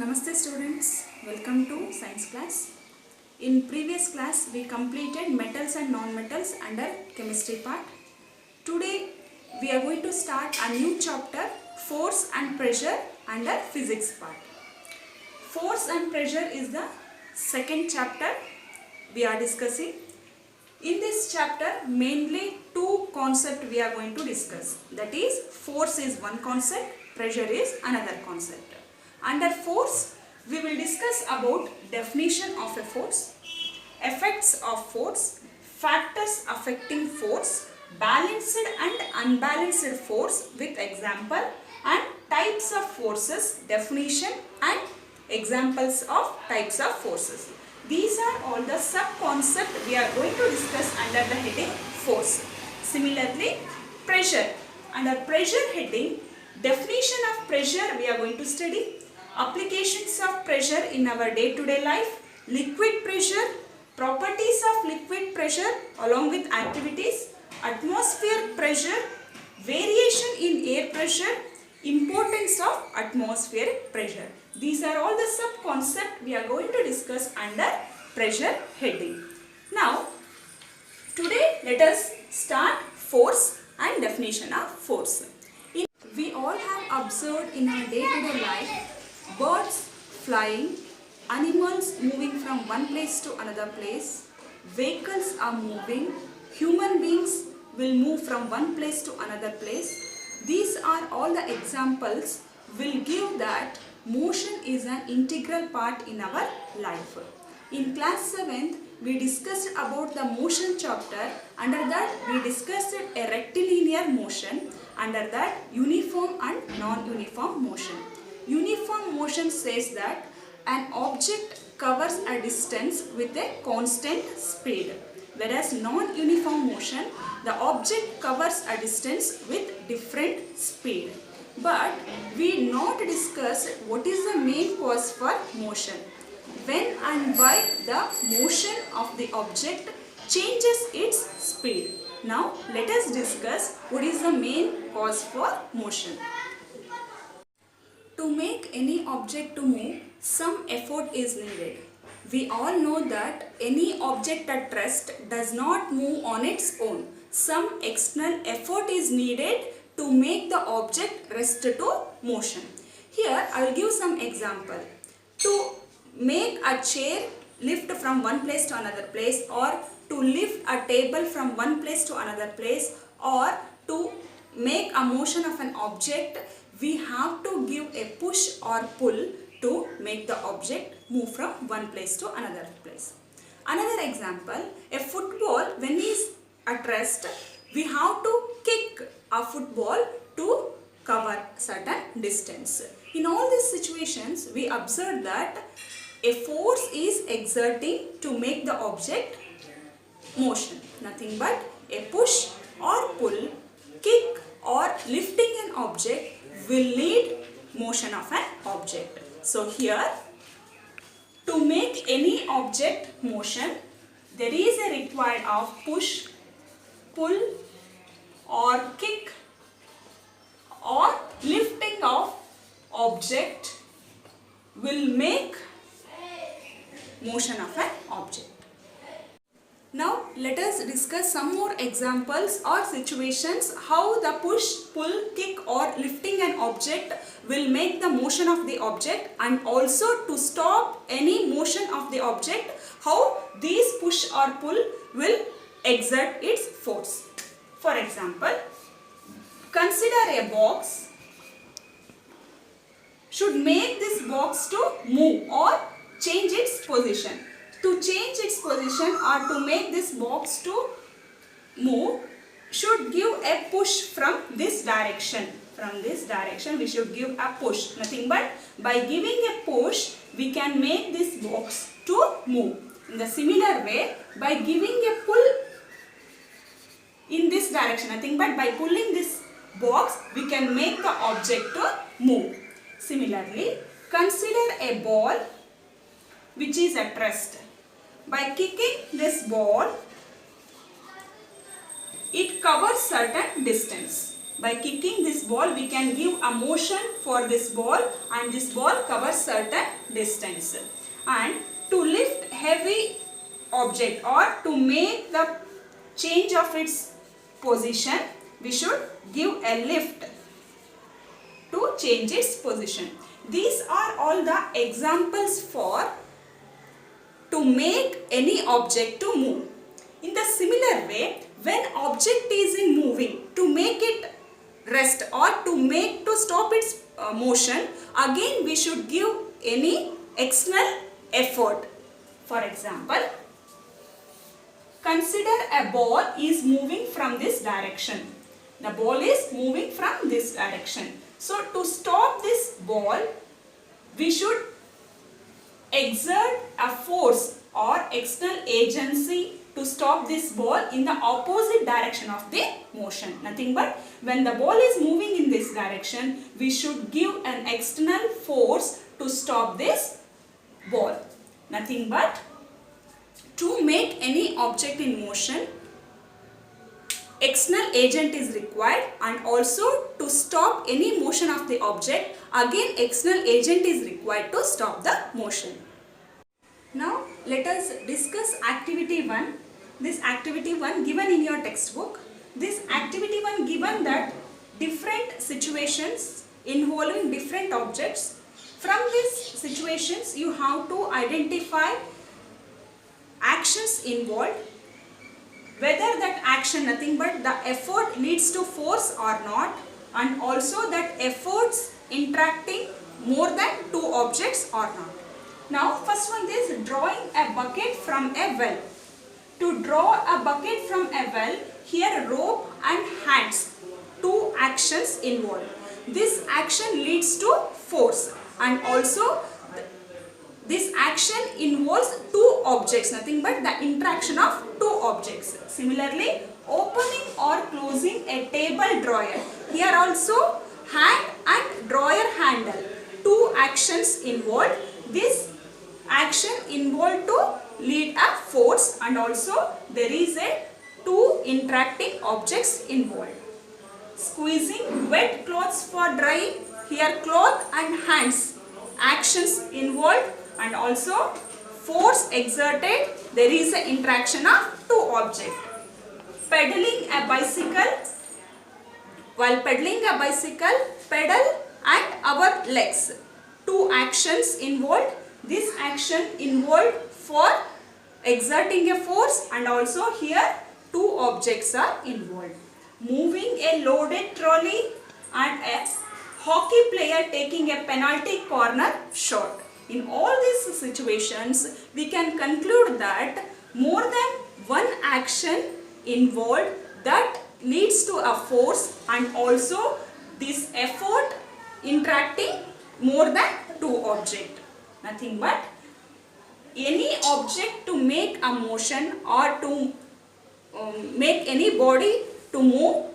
Namaste students, welcome to science class. In previous class we completed metals and non-metals under chemistry part. Today we are going to start a new chapter, force and pressure under physics part. Force and pressure is the second chapter we are discussing. In this chapter mainly two concepts we are going to discuss. That is, force is one concept, pressure is another concept. Under force, we will discuss about definition of a force, effects of force, factors affecting force, balanced and unbalanced force with example, and types of forces, definition and examples of types of forces. These are all the sub-concepts we are going to discuss under the heading force. Similarly, pressure. Under pressure heading, definition of pressure we are going to study. Applications of pressure in our day-to-day life, liquid pressure, properties of liquid pressure along with activities, atmospheric pressure, variation in air pressure, importance of atmospheric pressure. These are all the sub-concepts we are going to discuss under pressure heading. Now, today let us start force and definition of force. We all have observed in our day-to-day life birds flying, animals moving from one place to another place, vehicles are moving, human beings will move from one place to another place. These are all the examples will give that motion is an integral part in our life. In class 7th, we discussed about the motion chapter. Under that, we discussed a rectilinear motion. Under that, uniform and non-uniform motion. Uniform motion says that an object covers a distance with a constant speed, whereas non-uniform motion, the object covers a distance with different speed. But we not discussed what is the main cause for motion. When and why the motion of the object changes its speed. Now let us discuss what is the main cause for motion. To make any object to move, some effort is needed. We all know that any object at rest does not move on its own. Some external effort is needed to make the object rest to motion. Here I will give some example. To make a chair lift from one place to another place, or to lift a table from one place to another place, or to make a motion of an object, we have to give a push or pull to make the object move from one place to another place. Another example, a football when is at rest, we have to kick a football to cover certain distance. In all these situations, we observe that a force is exerting to make the object motion. Nothing but a push or pull, kick or lifting an object will lead motion of an object. So here, to make any object motion, there is a required of push, pull or kick or lifting of object will make motion of an object. Now let us discuss some more examples or situations how the push, pull, kick or lifting an object will make the motion of the object, and also to stop any motion of the object, how these push or pull will exert its force. For example, consider a box. Should make this box to move or change its position. To change its position or to make this box to move, should give a push from this direction. From this direction we should give a push. Nothing but by giving a push we can make this box to move. In the similar way, by giving a pull in this direction, nothing but by pulling this box we can make the object to move. Similarly, consider a ball which is at rest. By kicking this ball, it covers certain distance. By kicking this ball, we can give a motion for this ball, and this ball covers certain distance. And to lift heavy object or to make the change of its position, we should give a lift to change its position. These are all the examples for to make any object to move. In the similar way, when object is in moving, to make it rest or to stop its motion, again we should give any external effort. For example, consider a ball is moving from this direction. The ball is moving from this direction. So to stop this ball, we should exert a force or external agency to stop this ball in the opposite direction of the motion. Nothing but when the ball is moving in this direction, we should give an external force to stop this ball. Nothing but to make any object in motion, external agent is required, and also to stop any motion of the object, again external agent is required to stop the motion. Now let us discuss activity 1. This activity 1 given in your textbook. This activity 1 given that different situations involving different objects. From these situations you have to identify actions involved, whether that action, nothing but the effort leads to force or not, and also that efforts interacting more than two objects or not. Now first one is drawing a bucket from a well. To draw a bucket from a well, here rope and hands, two actions involved. This action leads to force, and also this action involves two objects, nothing but the interaction of two objects. Similarly, opening or closing a table drawer. Here also hand and drawer handle, two actions involved. This action involved to lead a force, and also there is a two interacting objects involved. Squeezing wet clothes for drying. Here cloth and hands, actions involved, and also force exerted. There is an interaction of two objects. Pedaling a bicycle. While pedaling a bicycle, pedal and our legs, two actions involved. This action involved for exerting a force, and also here two objects are involved. Moving a loaded trolley and a hockey player taking a penalty corner shot. In all these situations, we can conclude that more than one action involved that leads to a force, and also this effort interacting more than two objects. Nothing but any object to make a motion or to make any body to move,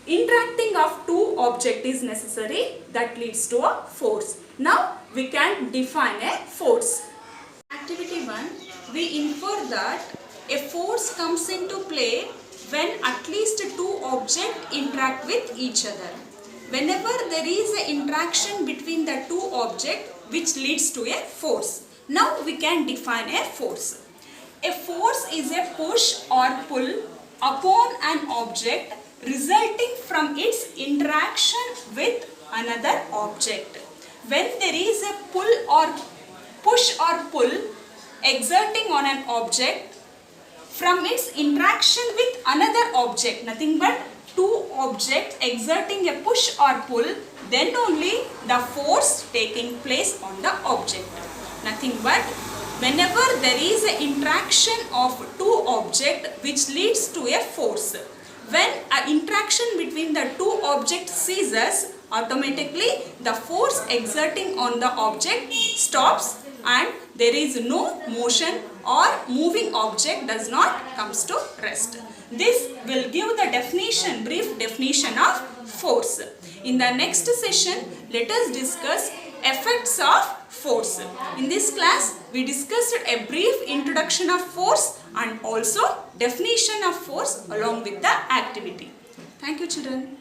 interacting of two objects is necessary, that leads to a force. Now we can define a force. Activity 1, we infer that a force comes into play when at least two objects interact with each other. Whenever there is an interaction between the two objects which leads to a force. Now we can define a force. A force is a push or pull upon an object resulting from its interaction with another object. When there is a pull or push or pull exerting on an object from its interaction with another object, nothing but two objects exerting a push or pull, then only the force taking place on the object. Nothing but whenever there is an interaction of two objects which leads to a force. When an interaction between the two objects ceases, automatically the force exerting on the object stops and there is no motion or moving object does not comes to rest. This will give the definition, brief definition of force. In the next session, let us discuss effects of force. In this class, we discussed a brief introduction of force and also definition of force along with the activity. Thank you, children.